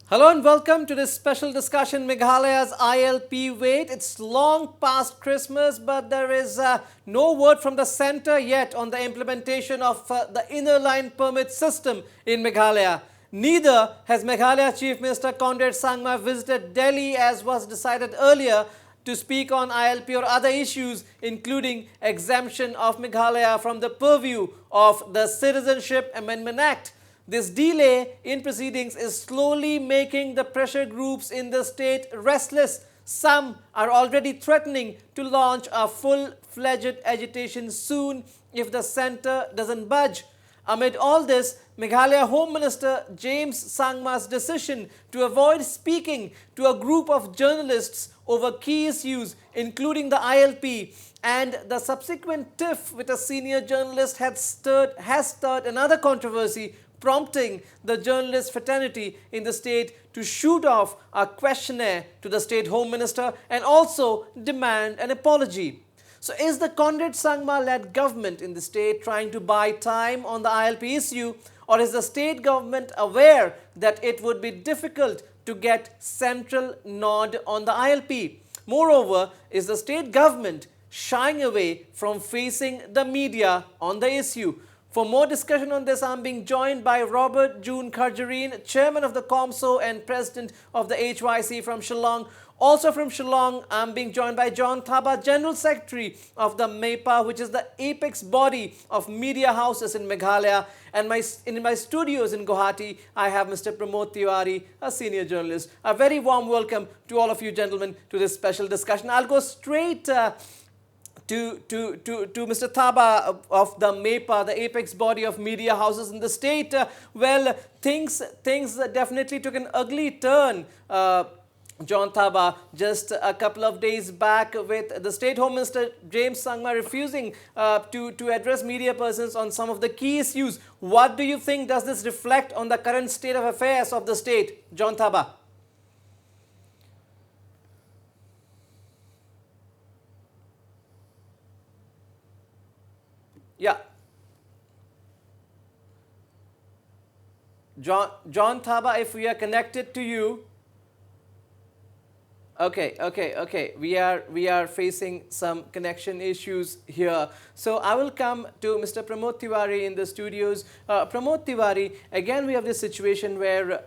Hello and welcome to this special discussion, Meghalaya's ILP wait. It's long past Christmas, but there is no word from the centre yet on the implementation of the inner line permit system in Meghalaya. Neither has Meghalaya Chief Minister Conrad Sangma visited Delhi as was decided earlier to speak on ILP or other issues, including exemption of Meghalaya from the purview of the Citizenship Amendment Act. This delay in proceedings is slowly making the pressure groups in the state restless. Some are already threatening to launch a full-fledged agitation soon if the centre doesn't budge. Amid all this, Meghalaya Home Minister James Sangma's decision to avoid speaking to a group of journalists over key issues, including the ILP, and the subsequent tiff with a senior journalist has stirred another controversy, prompting the journalist fraternity in the state to shoot off a questionnaire to the state home minister and also demand an apology. So is the Conrad Sangma-led government in the state trying to buy time on the ILP issue, or is the state government aware that it would be difficult to get central nod on the ILP? Moreover, is the state government shying away from facing the media on the issue? For more discussion on this, I am being joined by Robert June Kharjareen, Chairman of the COMSO and President of the HYC from Shillong. Also from Shillong, I am being joined by John Thaba, General Secretary of the MEPA, which is the apex body of media houses in Meghalaya. And in my studios in Guwahati, I have Mr. Pramod Tiwari, a senior journalist. A very warm welcome to all of you gentlemen to this special discussion. I'll go straight to Mr. Thaba of the MEPA, the apex body of media houses in the state. Well, things definitely took an ugly turn, John Thaba, just a couple of days back, with the State Home Minister James Sangma refusing to address media persons on some of the key issues. What do you think does this reflect on the current state of affairs of the state, John Thaba? Yeah. John Thaba, if we are connected to you. Okay. We are facing some connection issues here. So I will come to Mr. Pramod Tiwari in the studios. Pramod Tiwari, again we have this situation where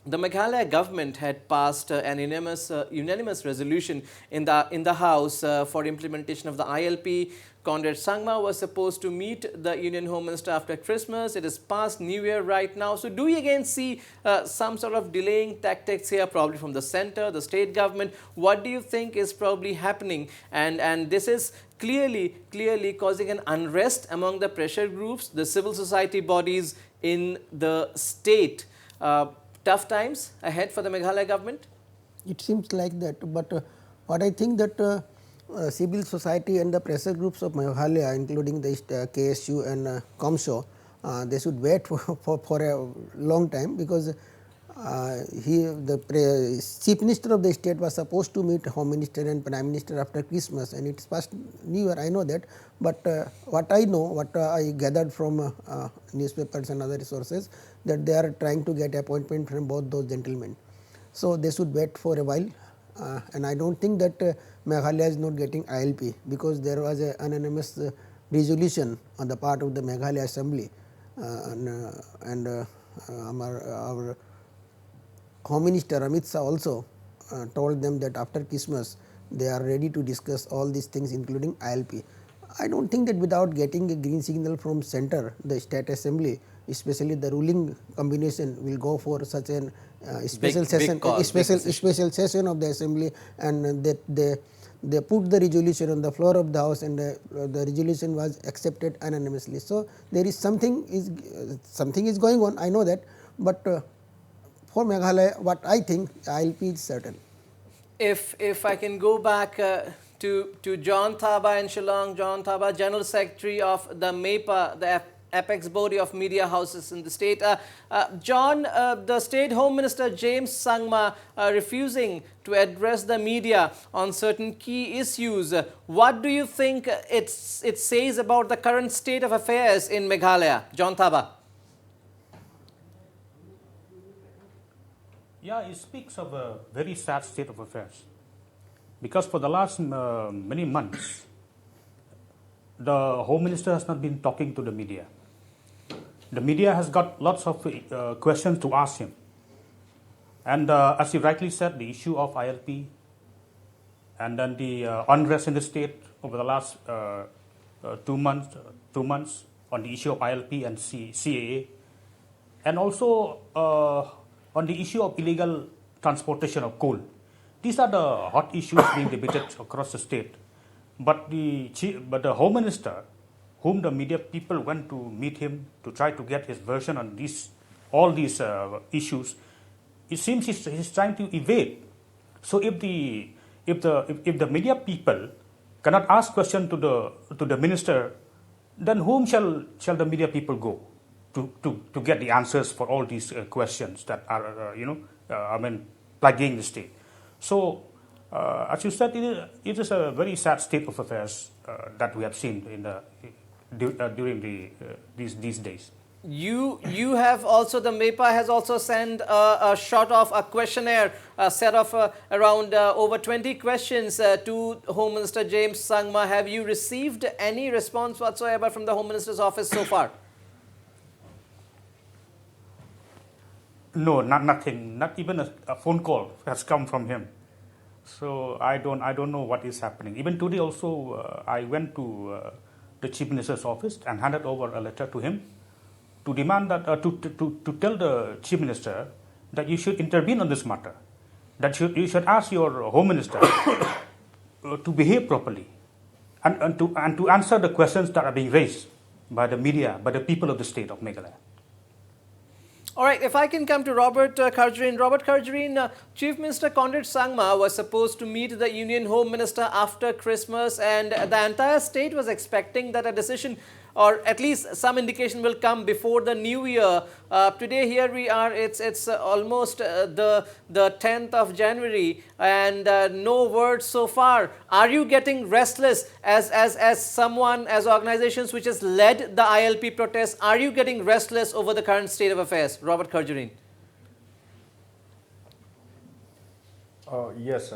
the Meghalaya government had passed an unanimous resolution in the House for implementation of the ILP. Conrad Sangma was supposed to meet the Union Home Minister after Christmas. It is past New Year right now. So do we again see some sort of delaying tactics here, probably from the centre, the state government? What do you think is probably happening? And this is clearly causing an unrest among the pressure groups, the civil society bodies in the state. Tough times ahead for the Meghalaya government? It seems like that, but what I think that civil society and the pressure groups of Meghalaya, including the KSU and COMSO, they should wait for a long time, because the Chief Minister of the state was supposed to meet Home Minister and Prime Minister after Christmas, and it's past New Year, I know that, but what I gathered from newspapers and other sources, that they are trying to get appointment from both those gentlemen. So they should wait for a while, and I don't think that Meghalaya is not getting ILP, because there was an unanimous resolution on the part of the Meghalaya Assembly, and our Home Minister Amit Shah also told them that after Christmas they are ready to discuss all these things, including ILP. I don't think that without getting a green signal from centre, the state assembly, especially the ruling combination, will go for such an special session of the assembly, and they put the resolution on the floor of the house, and the resolution was accepted unanimously. So there is something is going on, I know that, but for Meghalaya, what I think, ILP is certain. If I can go back to John Thaba in Shillong, John Thaba, General Secretary of the MEPA, the apex body of media houses in the state. John, the State Home Minister James Sangma refusing to address the media on certain key issues. What do you think it says about the current state of affairs in Meghalaya? John Thaba. Yeah, it speaks of a very sad state of affairs. Because for the last many months, the Home Minister has not been talking to the media. The media has got lots of questions to ask him. And as you rightly said, the issue of ILP and then the unrest in the state over the last 2 months on the issue of ILP and CAA, and also on the issue of illegal transportation of coal. These are the hot issues being debated across the state. But the Home Minister, whom the media people went to meet him to try to get his version on all these issues, it seems he's trying to evade. So if the media people cannot ask question to the minister, then whom shall the media people go to get the answers for all these questions that are plaguing the state? So as you said, it is a very sad state of affairs that we have seen during these days. You have also, the MEPA has also sent a shot of a questionnaire, a set of around over 20 questions to Home Minister James Sangma. Have you received any response whatsoever from the Home Minister's office so far? No, nothing. Not even a phone call has come from him. So I don't know what is happening. Even today also, I went to the Chief Minister's office and handed over a letter to him to demand that to tell the Chief Minister that you should intervene on this matter, that you should ask your Home Minister to behave properly and to answer the questions that are being raised by the media, by the people of the state of Meghalaya. All right, if I can come to Robert Kharjarin. Robert Kharjarin, Chief Minister Conrad Sangma was supposed to meet the Union Home Minister after Christmas, and the entire state was expecting that a decision, or at least some indication, will come before the new year. Today, here we are, it's almost the 10th of January, and no word so far. Are you getting restless as someone, as organizations which has led the ILP protests? Are you getting restless over the current state of affairs? Robert Kharjarin. Yes,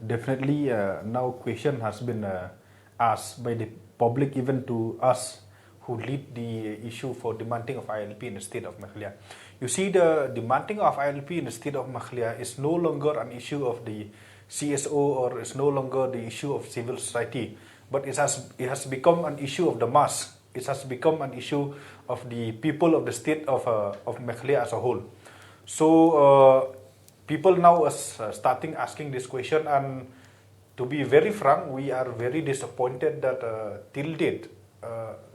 definitely. Now question has been asked by the public, even to us who lead the issue for demanding of ILP in the state of Meghalaya. You see, the demanding of ILP in the state of Meghalaya is no longer an issue of the CSO, or is no longer the issue of civil society, but it has become an issue of the mass. It has become an issue of the people of the state of Meghalaya as a whole. So people now are starting asking this question, and to be very frank, we are very disappointed that till date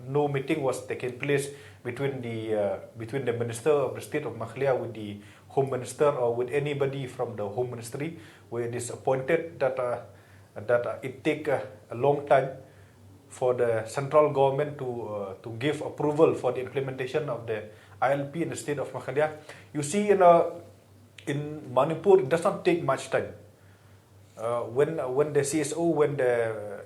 no meeting was taking place between the Minister of the State of Meghalaya with the Home Minister or with anybody from the Home Ministry. We are disappointed that it take a long time for the central government to give approval for the implementation of the ILP in the state of Meghalaya. You see, in Manipur, it does not take much time. When the CSO, when the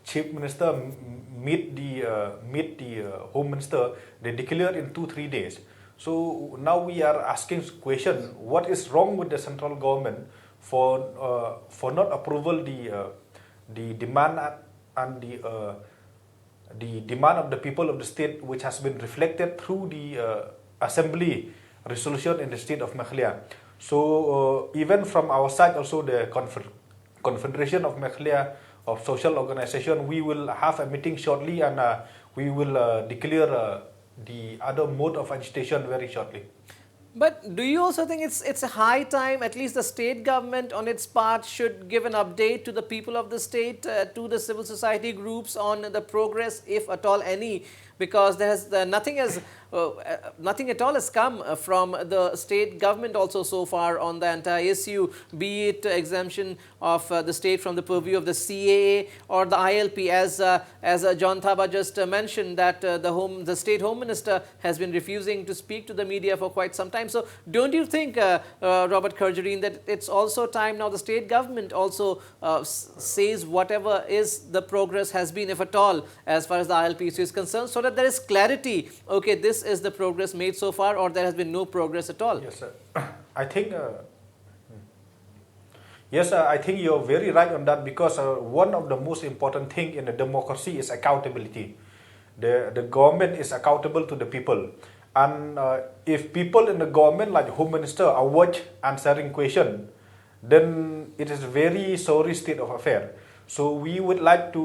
Chief Minister meet the Home Minister, they declare in 2-3 days. So now we are asking question: what is wrong with the central government for not approval the demand and the demand of the people of the state, which has been reflected through the assembly resolution in the state of Meghalaya. So even from our side, also the Confederation of Meghalaya of Social Organization, we will have a meeting shortly, and we will declare the other mode of agitation very shortly. But do you also think it's a high time, at least the state government on its part should give an update to the people of the state, to the civil society groups on the progress, if at all any, because there has nothing at all has come from the state government also so far on the entire issue, be it exemption of the state from the purview of the CAA or the ILP, as John Thaba just mentioned, that the state Home Minister has been refusing to speak to the media for quite some time. So don't you think, Robert Kharjarin, that it's also time now the state government also says whatever is the progress has been, if at all, as far as the ILP issue is concerned, so that there is clarity. Okay, this is the progress made so far, or there has been no progress at all. Yes, sir. I think. Yes, I think you're very right on that, because one of the most important thing in a democracy is accountability. The government is accountable to the people, and if people in the government, like Home Minister, are watch answering question, then it is a very sorry state of affair. So we would like to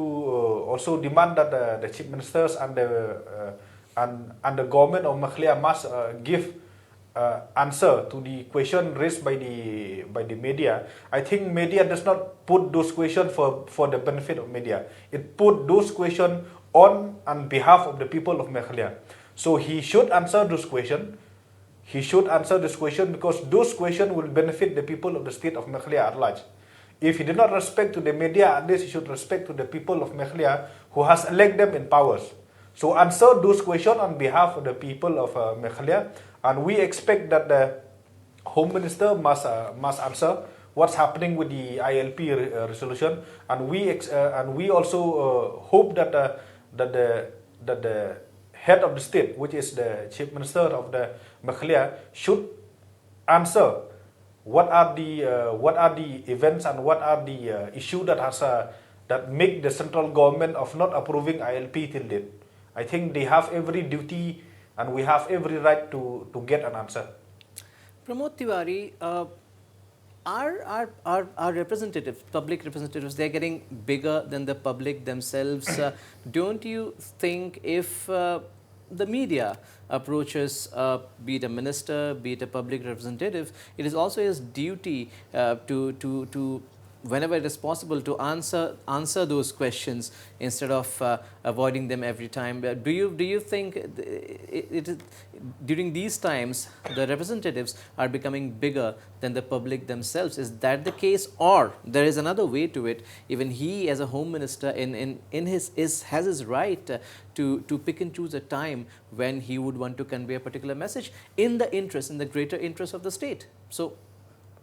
also demand that the chief ministers and the government of Meghalaya must give answer to the question raised by the media. I think media does not put those questions for the benefit of media. It put those questions on behalf of the people of Meghalaya. So he should answer those questions. He should answer this question, because those questions will benefit the people of the state of Meghalaya at large. If he did not respect to the media, at least he should respect to the people of Meghalaya who has elected them in powers. So answer those questions on behalf of the people of Meghalaya, and we expect that the Home Minister must answer what's happening with the ILP resolution, and we also hope that the head of the state, which is the Chief Minister of the Meghalaya, should answer what are the events and what are the issues that make the central government of not approving ILP till date. I think they have every duty and we have every right to get an answer. Pramod Tiwari, our representatives, public representatives, they're getting bigger than the public themselves. Don't you think if the media approaches, be it a minister, be it a public representative, it is also his duty to whenever it is possible to answer those questions instead of avoiding them every time? Do you think it is, during these times the representatives are becoming bigger than the public themselves? Is that the case, or there is another way to it? Even he, as a Home Minister, has his right to pick and choose a time when he would want to convey a particular message in the greater interest of the state. So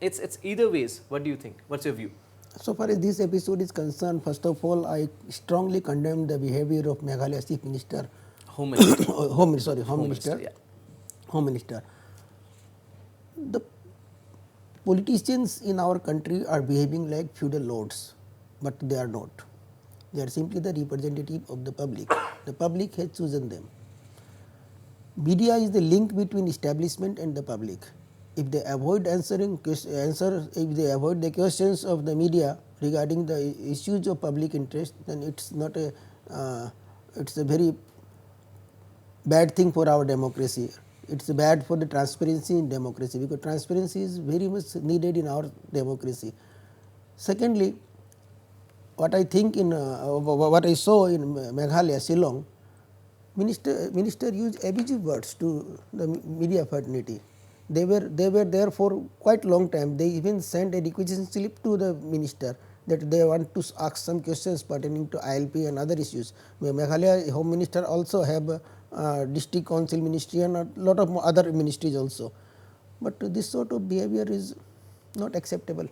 it's either ways. What do you think? What's your view? So far as this episode is concerned, first of all, I strongly condemn the behavior of Meghalaya Chief Minister, Home Minister. Home Minister. Yeah. Home Minister. The politicians in our country are behaving like feudal lords, but they are not. They are simply the representative of the public. The public has chosen them. Media is the link between establishment and the public. If they avoid if they avoid the questions of the media regarding the issues of public interest, then it's not it's a very bad thing for our democracy. It's bad for the transparency in democracy, because transparency is very much needed in our democracy. Secondly, what I think what I saw in Meghalaya, Shillong, minister used abusive words to the media fraternity. They were there for quite long time. They even sent a requisition slip to the minister that they want to ask some questions pertaining to ILP and other issues. Meghalaya Home Minister also have district council ministry and a lot of other ministries also. But this sort of behavior is not acceptable.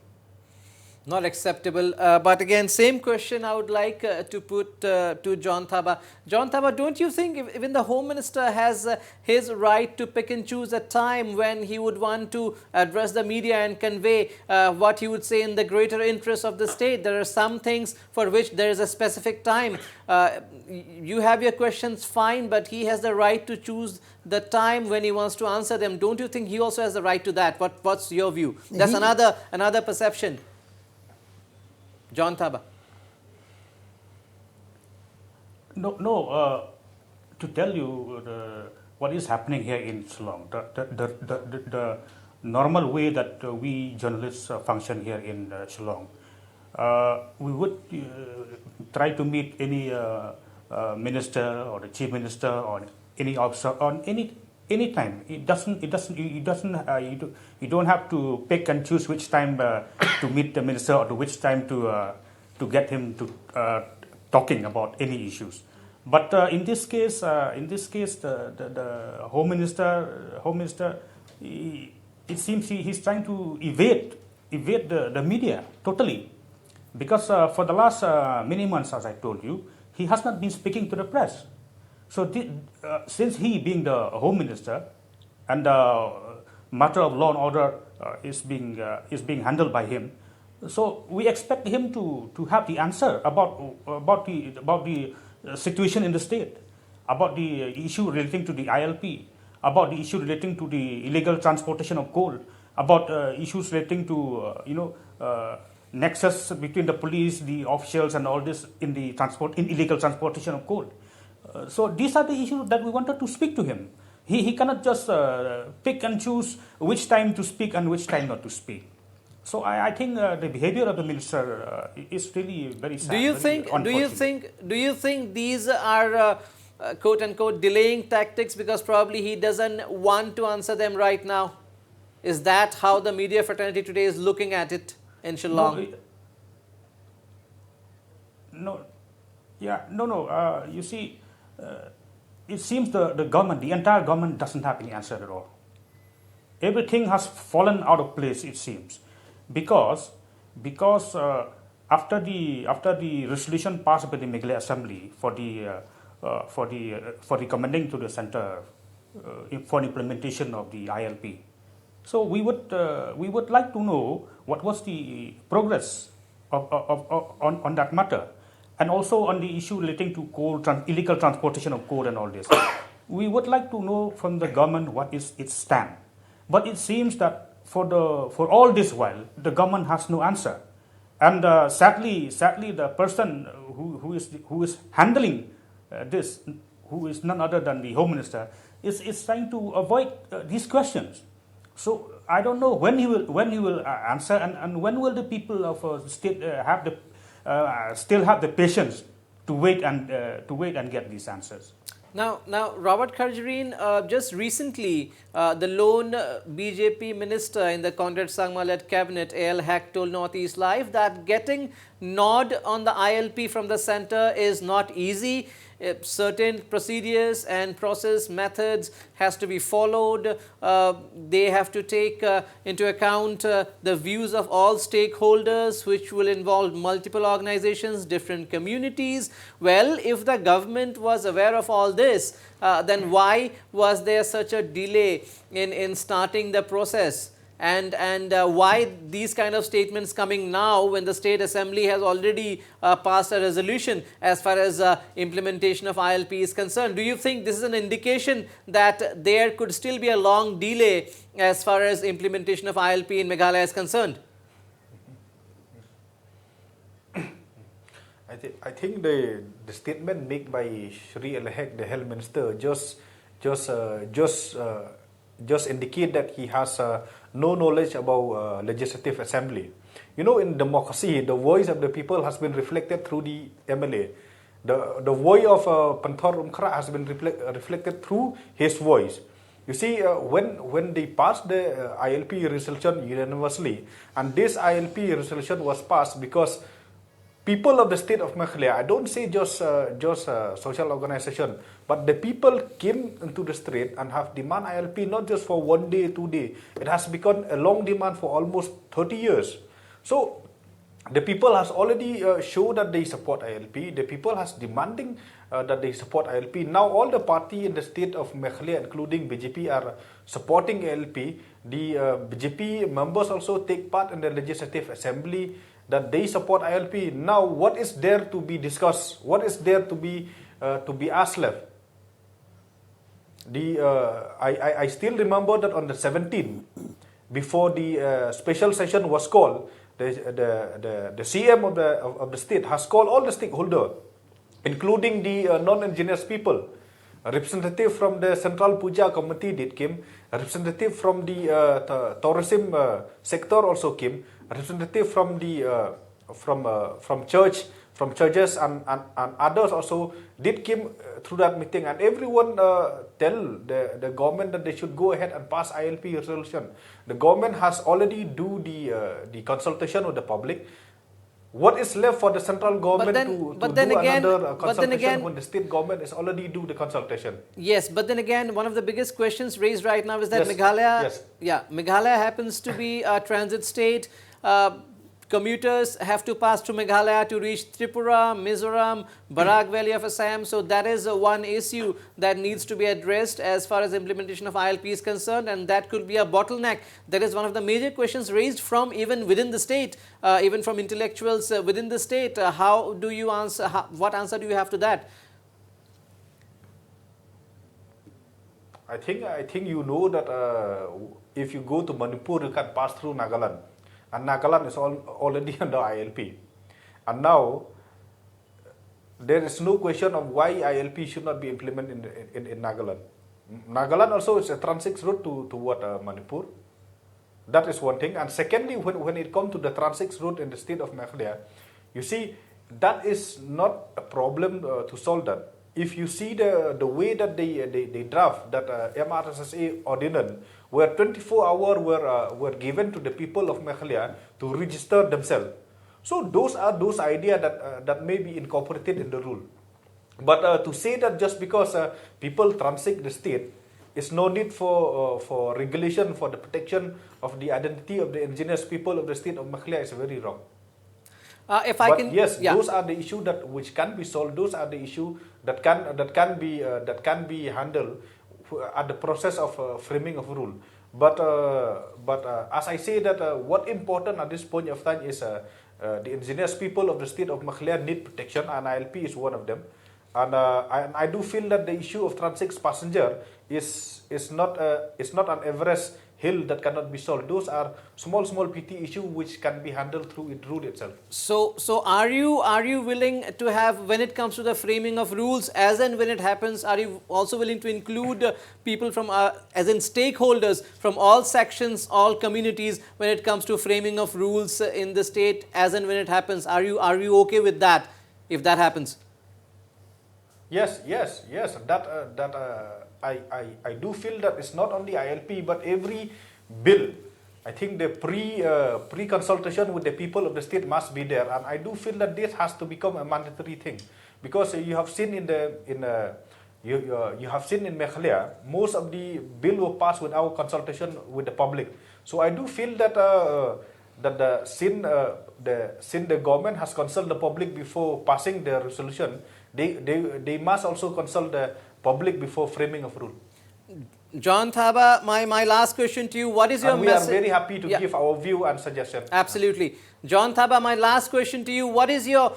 Not acceptable. But again, same question I would like to put to John Thaba. John Thaba, don't you think even the Home Minister has his right to pick and choose a time when he would want to address the media and convey what he would say in the greater interest of the state? There are some things for which there is a specific time. You have your questions, fine, but he has the right to choose the time when he wants to answer them. Don't you think he also has the right to that? What's your view? That's another perception. John Thaba. No. To tell you what is happening here in Shillong, the normal way that we journalists function here in Shillong, we would try to meet any minister or the chief minister or any officer on any time. You don't have to pick and choose which time to meet the minister or to which time to get him to talking about any issues. But in this case, the Home Minister, it seems he's trying to evade the media totally, because for the last many months, as I told you, he has not been speaking to the press. So since he being the Home Minister and the matter of law and order is being handled by him, so we expect him to have the answer about the situation in the state, about the issue relating to the ILP, about the issue relating to the illegal transportation of coal, about issues relating to nexus between the police, the officials, and all this in illegal transportation of coal. So these are the issues that we wanted to speak to him. He cannot just pick and choose which time to speak and which time not to speak. So I think the behavior of the minister is really very sad. Do you think these are quote unquote delaying tactics because probably he doesn't want to answer them right now? Is that how the media fraternity today is looking at it in Shillong? No. You see, it seems the government, the entire government, doesn't have any answer at all. Everything has fallen out of place, it seems, because after the resolution passed by the Meghalaya Assembly for recommending to the centre for implementation of the ILP. So we would like to know what was the progress on that matter, and also on the issue relating to coal, illegal transportation of coal and all this. We would like to know from the government what is its stand. But it seems that for all this while, the government has no answer, and sadly, the person who is handling this, who is none other than the Home Minister, is trying to avoid these questions. So I don't know when he will answer, and when will the people of state still have the patience to wait and get these answers. Now, Robert Kharjareen, just recently, the lone BJP minister in the Conrad Sangma-led cabinet, A.L. Hack, told Northeast Live that getting nod on the ILP from the centre is not easy. Certain procedures and process methods has to be followed. They have to take into account the views of all stakeholders, which will involve multiple organizations, different communities. Well, if the government was aware of all this, then why was there such a delay in starting the process? And why these kind of statements coming now when the State Assembly has already passed a resolution as far as implementation of ILP is concerned? Do you think this is an indication that there could still be a long delay as far as implementation of ILP in Meghalaya is concerned? I think the statement made by Shri Elhek, the Health Minister, just indicate that he has no knowledge about legislative assembly. You know, in democracy, the voice of the people has been reflected through the MLA. The voice of Panthor Umkra has been reflected through his voice. You see, when they passed the ILP resolution unanimously, and this ILP resolution was passed because people of the state of Meghalaya, I don't say just social organization, but the people came into the street and have demand ILP not just for 1 day, 2 days. It has become a long demand for almost 30 years. So the people has already showed that they support ILP. The people has demanding that they support ILP. Now all the party in the state of Meghalaya, including BJP, are supporting ILP. The BJP members also take part in the legislative assembly, that they support ILP. Now, what is there to be discussed? What is there to be asked left? I still remember that on the 17th, before the special session was called, the CM of the state has called all the stakeholders, including the non-indigenous people. A representative from the Central Puja Committee did came. A representative from the tourism sector also came. A representative from the from churches and others also did came through that meeting, and everyone tell the government that they should go ahead and pass ILP resolution. The government has already do the consultation with the public. What is left for the central government to do another consultation when the state government is already do the consultation? Yes, but then again, one of the biggest questions raised right now is that Meghalaya happens to be a transit state. commuters have to pass through Meghalaya to reach Tripura, Mizoram, Barak Valley of Assam. So that is one issue that needs to be addressed as far as implementation of ILP is concerned, and that could be a bottleneck. That is one of the major questions raised from even within the state, even from intellectuals within the state. How do you answer? What answer do you have to that? I think you know that if you go to Manipur, you can pass through Nagaland, and Nagaland is already under ILP, and now there is no question of why ILP should not be implemented in Nagaland. Nagaland also is a transit route toward Manipur. That is one thing. And secondly, when it comes to the transit route in the state of Meghalaya, you see that is not a problem to solve that. If you see the way that they draft that MRSSA ordinance, where 24 hours were given to the people of Meghalaya to register themselves. So those are those ideas that may be incorporated in the rule. But to say that just because people transit the state, is no need for regulation for the protection of the identity of the indigenous people of the state of Meghalaya is very wrong. Those are the issues that which can be solved. Those are the issues that can be handled at the process of framing of rule. But as I say that what important at this point of time is the indigenous people of the state of Meghalaya need protection, and ILP is one of them. And I do feel that the issue of transit passenger is not an Everest hill that cannot be solved. Those are small petty issues which can be handled through it rule itself. So are you willing to have, when it comes to the framing of rules, as and when it happens, are you also willing to include people from as in stakeholders from all sections, all communities, when it comes to framing of rules in the state, as and when it happens? Are you okay with that if that happens? Yes. That I do feel that it's not only ILP but every bill. I think the pre-consultation with the people of the state must be there, and I do feel that this has to become a mandatory thing, because you have seen in Meghalaya most of the bill were passed without consultation with the public. So I do feel that since the government has consulted the public before passing the resolution, they must also consult the public before framing of rule. John Thaba, my last question to you, what is your message? We are very happy to give our view and suggestion. Absolutely. John Thaba, my last question to you, what is your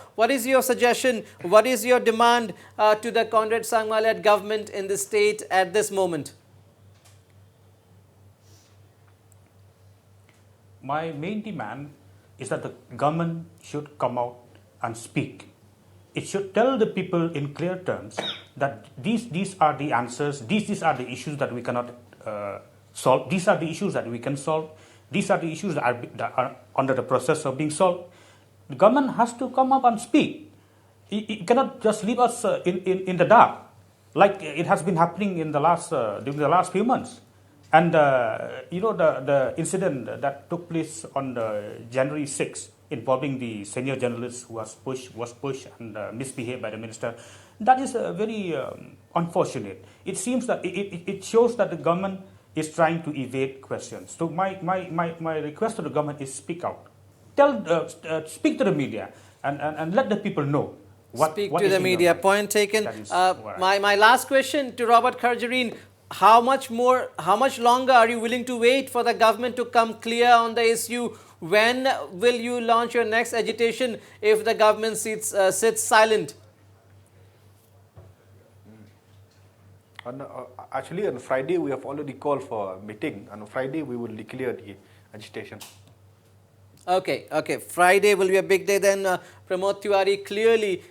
suggestion, what is your demand to the Conrad Sangma-led government in the state at this moment? My main demand is that the government should come out and speak. It should tell the people in clear terms that these are the answers, these are the issues that we cannot solve, these are the issues that we can solve, these are the issues that are under the process of being solved. The government has to come up and speak. It cannot just leave us in the dark, like it has been happening in the during the last few months. And the incident that took place on January 6th, involving the senior journalist who was pushed and misbehaved by the minister, that is very unfortunate. It seems that it shows that the government is trying to evade questions. So my request to the government is speak out. Speak to the media and let the people know what Speak what to is the in your media. mind. Point taken. That is My last question to Robert Kharjareen, how much longer are you willing to wait for the government to come clear on the issue? When will you launch your next agitation if the government sits silent? Actually, on Friday we have already called for a meeting. On Friday we will declare the agitation. Okay. Friday will be a big day then. Pramod Tiwari, clearly,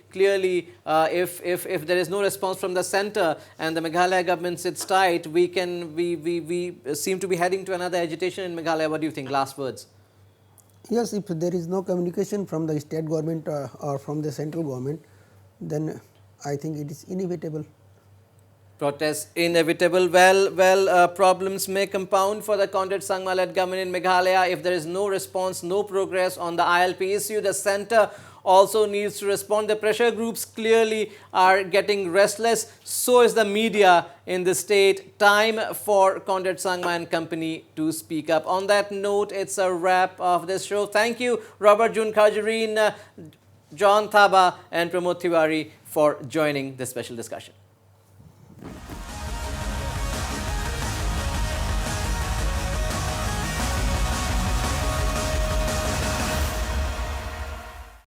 if there is no response from the center and the Meghalaya government sits tight, we seem to be heading to another agitation in Meghalaya. What do you think? Last words. Yes, if there is no communication from the state government or from the central government, then I think it is inevitable. Protests inevitable. Well, problems may compound for the Conrad Sangma-led government in Meghalaya if there is no response, no progress on the ILP issue. The center also needs to respond. The pressure groups clearly are getting restless. So is the media in the state. Time for Conrad Sangma and company to speak up. On that note, it's a wrap of this show. Thank you, Robert June Khajareen, John Thaba and Pramod Tiwari for joining this special discussion.